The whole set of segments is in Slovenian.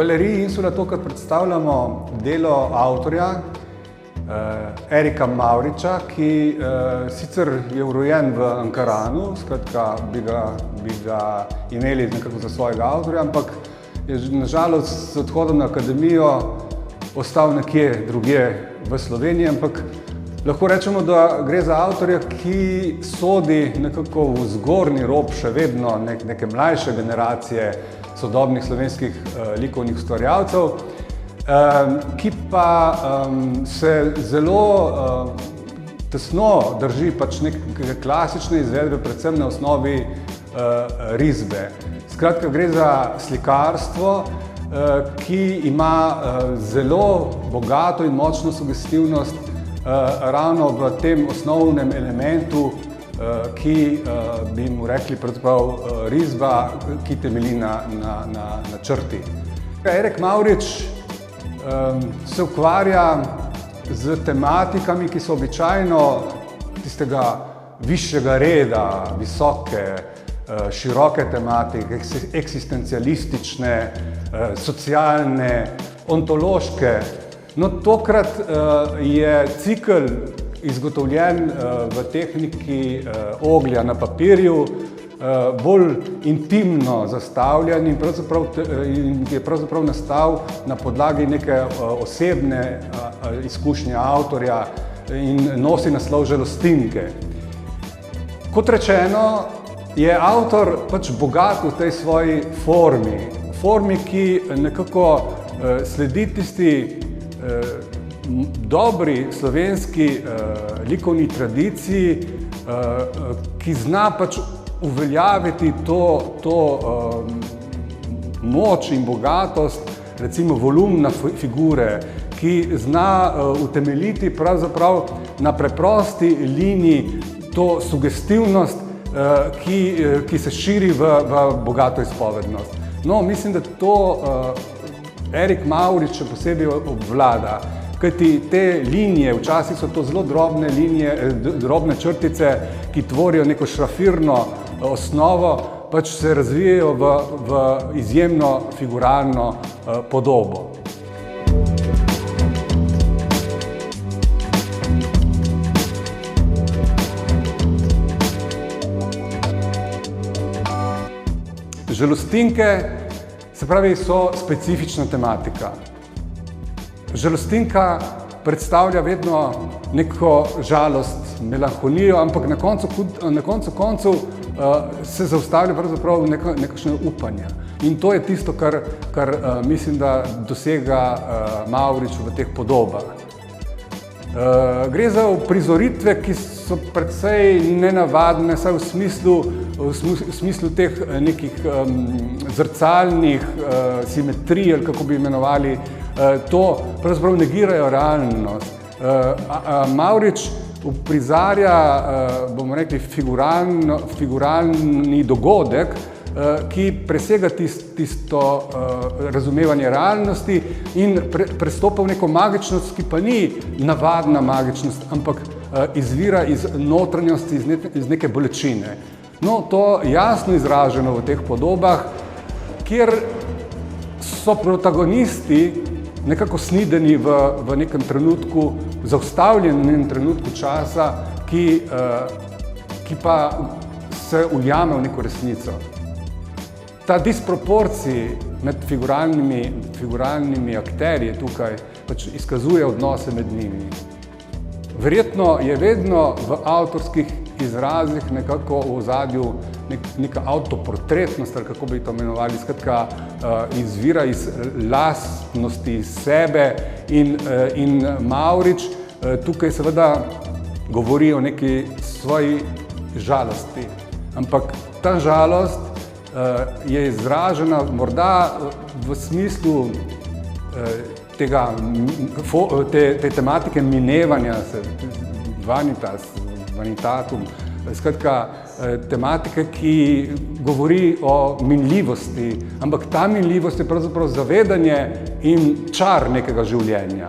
galeriji Insula tokrat predstavljamo delo avtorja Erika Mavriča, ki sicer je rojen v Ankaranu, skratka bi ga imeli nekako za svojega avtorja, ampak je nažalost z odhodom na akademijo ostal nekje drugje v Sloveniji, ampak lahko rečemo, da gre za avtorja, ki sodi nekako v zgornji rob še vedno neke mlajše generacije sodobnih slovenskih likovnih ustvarjalcev, ki pa se zelo tesno drži pač neke klasične izvedbe, predvsem na osnovi risbe. Skratka, gre za slikarstvo, ki ima zelo bogato in močno sugestivnost ravno v tem osnovnem elementu, ki bi mu rekli pravzaprav risba, ki temelji na črti. Erik Mavrič se ukvarja z tematikami, ki so običajno tistega višjega reda, visoke, široke tematike, eksistencialistične, socialne, ontološke. No, tokrat je cikel izgotovljen v tehniki oglja na papirju, bolj intimno zastavljen in je pravzaprav nastal na podlagi neke osebne izkušnje avtorja in nosi naslov Žalostinke. Kot rečeno, je avtor pač bogat v tej svoji formi, ki nekako sledi tisti dobri slovenski likovni tradiciji, ki zna pač uveljaviti to moč in bogatost, recimo volumna figure, ki zna utemeljiti pravzaprav na preprosti liniji to sugestivnost, ki se širi v bogato izpovednost. No, mislim, da to Erik Mavrič še posebej obvlada, kajti te linije, včasih so to zelo drobne linije, drobne črtice, ki tvorijo neko šrafirno osnovo, pač se razvijajo v izjemno figuralno podobo. Žalostinke, se pravi, so specifična tematika. Žalostinka predstavlja vedno neko žalost, melanholijo, ampak na koncu koncev se zaustavlja pravzaprav nekakšne upanja. In to je tisto, kar mislim, da dosega Mavrič v teh podobah. Gre za uprizoritve, ki so precej nenavadne, saj v smislu teh nekih zrcalnih simetrij, ali kako bi imenovali, to pravzaprav negirajo realnost. Mavrič uprizarja, bomo rekli, figuralni dogodek, ki presega tisto razumevanje realnosti in prestopa v neko magičnost, ki pa ni navadna magičnost, ampak izvira iz notranjosti, iz neke bolečine. No, to jasno izraženo v teh podobah, kjer so protagonisti nekako snideni v nekem trenutku, zaustavljenem trenutku časa, ki pa se ujame v neko resnico. Ta disproporcij med figuralnimi akterji tukaj pač izkazuje odnose med njimi. Verjetno je vedno v avtorskih izrazih nekako v ozadju neka avtoportretnost, ali kako bi to imenovali, skratka izvira iz lastnosti, iz sebe in Mavrič tukaj seveda govori o neki svoji žalosti. Ampak ta žalost je izražena morda v smislu te tematike minevanja, vanitatum, skratka tematike, ki govori o minljivosti, ampak ta minljivost je pravzaprav zavedanje in čar nekega življenja.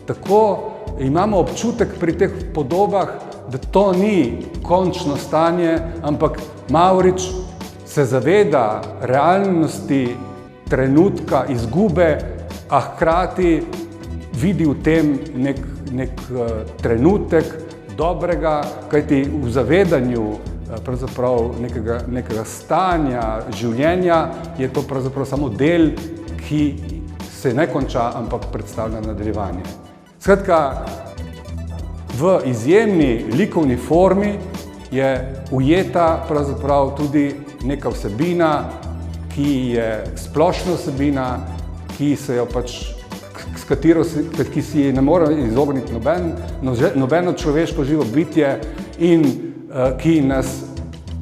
Tako imamo občutek pri teh podobah, da to ni končno stanje, ampak Mavrič se zaveda realnosti trenutka izgube, a hkrati vidi v tem nek trenutek dobrega, kajti v zavedanju pravzaprav nekega stanja življenja je to pravzaprav samo del, ki se ne konča, ampak predstavlja nadaljevanje. Skratka, v izjemni likovni formi je ujeta pravzaprav tudi neka vsebina, ki je splošna vsebina, ki si ne more izogniti nobeno človeško živo bitje in ki nas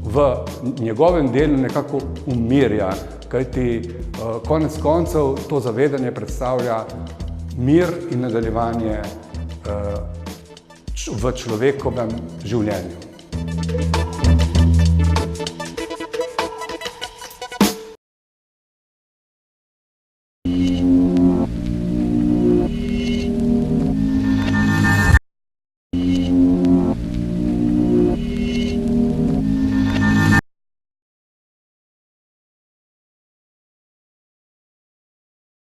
v njegovem delu nekako umirja, kajti konec koncev to zavedanje predstavlja mir in nadaljevanje v človekovem življenju.